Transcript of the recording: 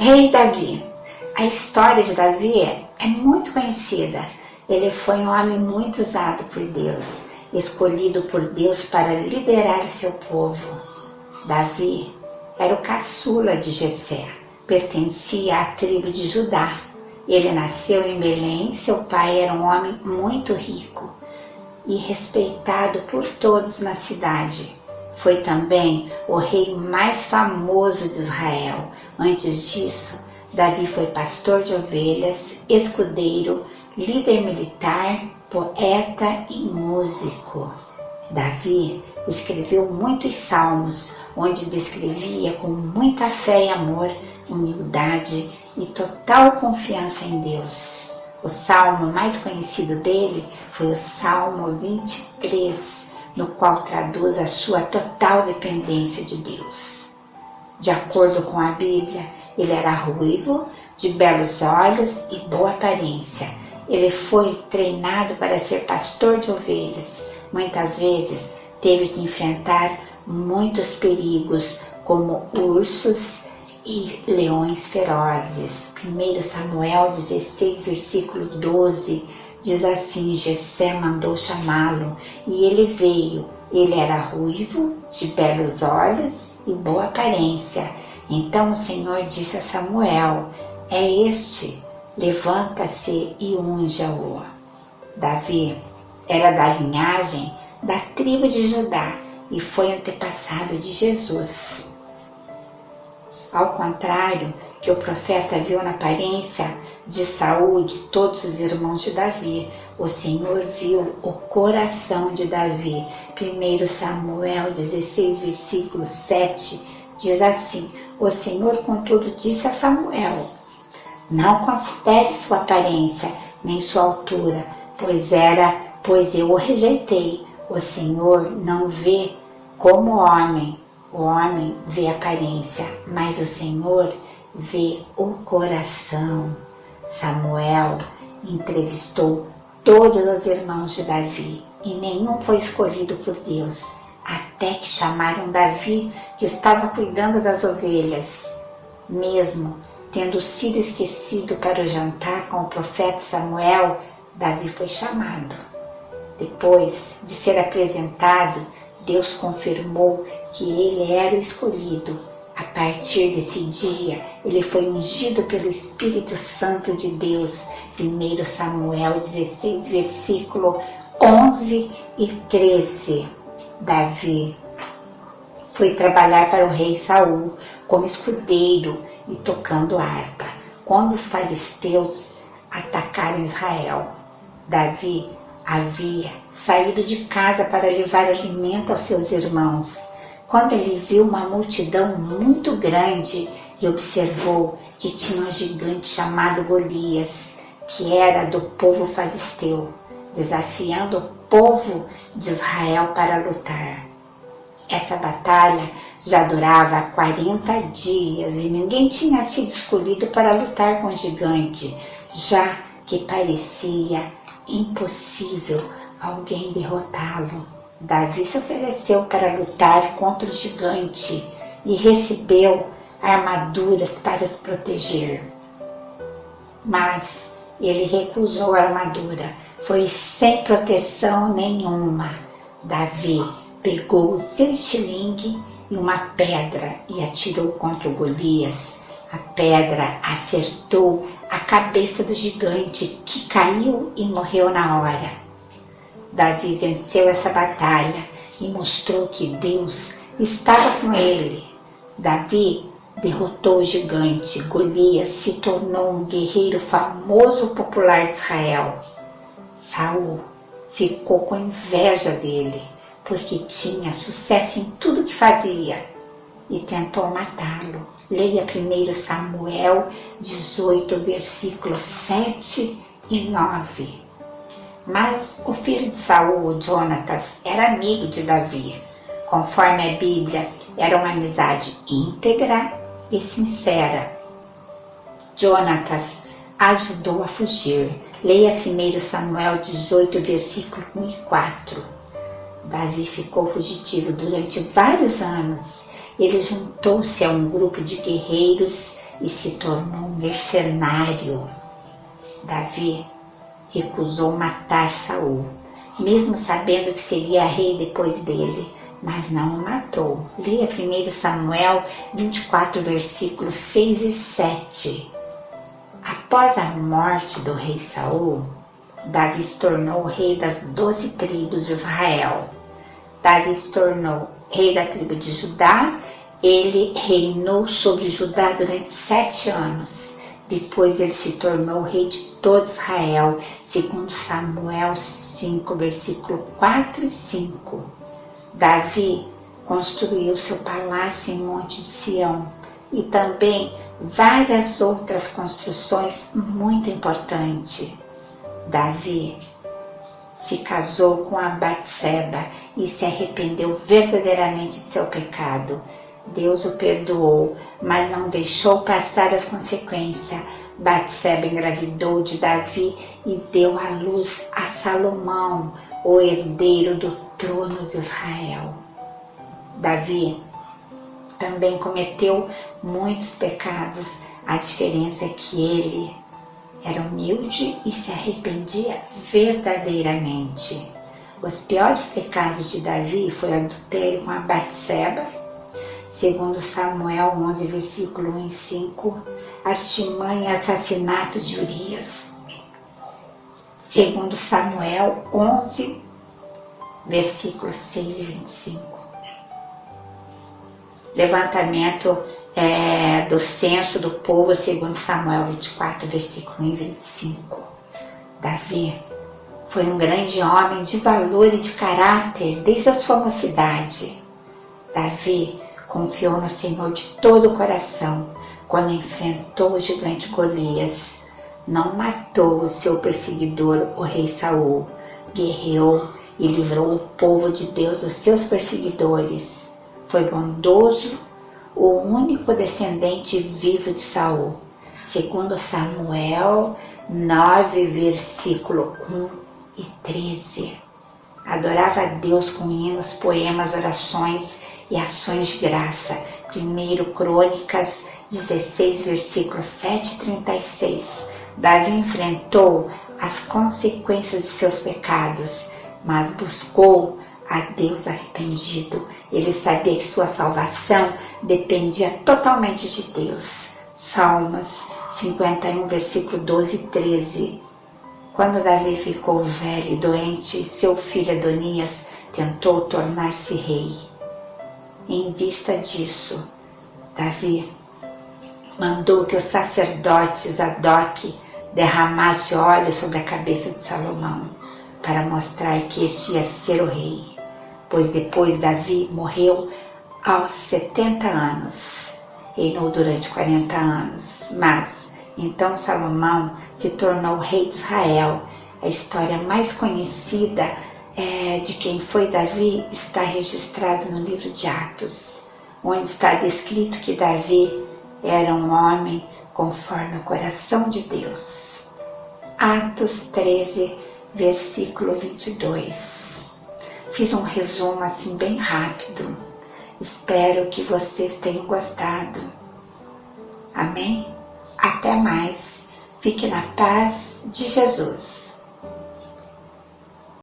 Rei Davi. A história de Davi é muito conhecida. Ele foi um homem muito usado por Deus, escolhido por Deus para liderar seu povo. Davi era o caçula de Jessé, pertencia à tribo de Judá. Ele nasceu em Belém, seu pai era um homem muito rico e respeitado por todos na cidade. Foi também o rei mais famoso de Israel. Antes disso, Davi foi pastor de ovelhas, escudeiro, líder militar, poeta e músico. Davi escreveu muitos salmos, onde descrevia com muita fé e amor, humildade e total confiança em Deus. O salmo mais conhecido dele foi o Salmo 23, no qual traduz a sua total dependência de Deus. De acordo com a Bíblia, ele era ruivo, de belos olhos e boa aparência. Ele foi treinado para ser pastor de ovelhas. Muitas vezes teve que enfrentar muitos perigos, como ursos e leões ferozes. 1 Samuel 16, versículo 12, diz assim: Jessé mandou chamá-lo, e ele veio. Ele era ruivo, de belos olhos e boa aparência. Então o Senhor disse a Samuel: é este, levanta-se e unja-o. Davi era da linhagem da tribo de Judá e foi antepassado de Jesus. Ao contrário que o profeta viu na aparência de Saul e de todos os irmãos de Davi, o Senhor viu o coração de Davi. 1 Samuel 16, versículo 7, diz assim: o Senhor, contudo, disse a Samuel: não considere sua aparência, nem sua altura, pois eu o rejeitei. O Senhor não vê como o homem vê a aparência, mas o Senhor vê o coração. Samuel entrevistou todos os irmãos de Davi e nenhum foi escolhido por Deus, até que chamaram Davi, que estava cuidando das ovelhas. Mesmo tendo sido esquecido para o jantar com o profeta Samuel, Davi foi chamado. Depois de ser apresentado, Deus confirmou que ele era o escolhido. A partir desse dia, ele foi ungido pelo Espírito Santo de Deus. 1 Samuel 16, versículo 11 e 13. Davi foi trabalhar para o rei Saul como escudeiro e tocando harpa, quando os filisteus atacaram Israel. Davi havia saído de casa para levar alimento aos seus irmãos, quando ele viu uma multidão muito grande e observou que tinha um gigante chamado Golias, que era do povo filisteu, desafiando o povo de Israel para lutar. Essa batalha já durava 40 dias e ninguém tinha sido escolhido para lutar com o gigante, já que parecia impossível alguém derrotá-lo. Davi se ofereceu para lutar contra o gigante e recebeu armaduras para se proteger. Mas ele recusou a armadura, foi sem proteção nenhuma. Davi pegou o seu estilingue e uma pedra e atirou contra o Golias. A pedra acertou a cabeça do gigante, que caiu e morreu na hora. Davi venceu essa batalha e mostrou que Deus estava com ele. Davi derrotou o gigante. Golias se tornou um guerreiro famoso e popular de Israel. Saul ficou com inveja dele, porque tinha sucesso em tudo que fazia, e tentou matá-lo. Leia 1 Samuel 18, versículos 7 e 9. Mas o filho de Saul, Jonatas, era amigo de Davi. Conforme a Bíblia, era uma amizade íntegra e sincera. Jonatas ajudou a fugir. Leia 1 Samuel 18, versículo 1 e 4. Davi ficou fugitivo durante vários anos. Ele juntou-se a um grupo de guerreiros e se tornou um mercenário. Davi recusou matar Saul, mesmo sabendo que seria rei depois dele, mas não o matou. Leia 1 Samuel 24, versículos 6 e 7. Após a morte do rei Saul, Davi se tornou rei das 12 tribos de Israel. Davi se tornou rei da tribo de Judá. Ele reinou sobre Judá durante 7 anos. Depois ele se tornou rei de todo Israel, segundo Samuel 5, versículo 4 e 5. Davi construiu seu palácio em Monte de Sião e também várias outras construções muito importantes. Davi se casou com a Batseba e se arrependeu verdadeiramente de seu pecado. Deus o perdoou, mas não deixou passar as consequências. Batseba engravidou de Davi e deu à luz a Salomão, o herdeiro do trono de Israel. Davi também cometeu muitos pecados. A diferença é que ele era humilde e se arrependia verdadeiramente. Os piores pecados de Davi foi o adultério com a Batseba, segundo Samuel 11, versículo 1 e 5, artimanha e assassinato de Urias, segundo Samuel 11, versículos 6 e 25. Levantamento do censo do povo, segundo Samuel 24, versículo 1 e 25. Davi foi um grande homem de valor e de caráter desde a sua mocidade. Davi confiou no Senhor de todo o coração quando enfrentou o gigante Golias. Não matou o seu perseguidor, o rei Saul. Guerreou e livrou o povo de Deus dos seus perseguidores. Foi bondoso, o único descendente vivo de Saul. Segundo Samuel 9, versículo 1 e 13. Adorava a Deus com hinos, poemas, orações e ações de graça. 1 Crônicas 16, versículos 7 e 36. Davi enfrentou as consequências de seus pecados, mas buscou a Deus arrependido. Ele sabia que sua salvação dependia totalmente de Deus. Salmos 51, versículo 12 e 13. Quando Davi ficou velho e doente, seu filho Adonias tentou tornar-se rei. Em vista disso, Davi mandou que o sacerdote Zadok derramasse óleo sobre a cabeça de Salomão, para mostrar que este ia ser o rei. Pois depois Davi morreu aos 70 anos, reinou durante 40 anos, mas então Salomão se tornou rei de Israel. A história mais conhecida de quem foi Davi está registrado no livro de Atos, onde está descrito que Davi era um homem conforme o coração de Deus. Atos 13, versículo 22. Fiz um resumo assim bem rápido. Espero que vocês tenham gostado. Amém? Até mais. Fique na paz de Jesus.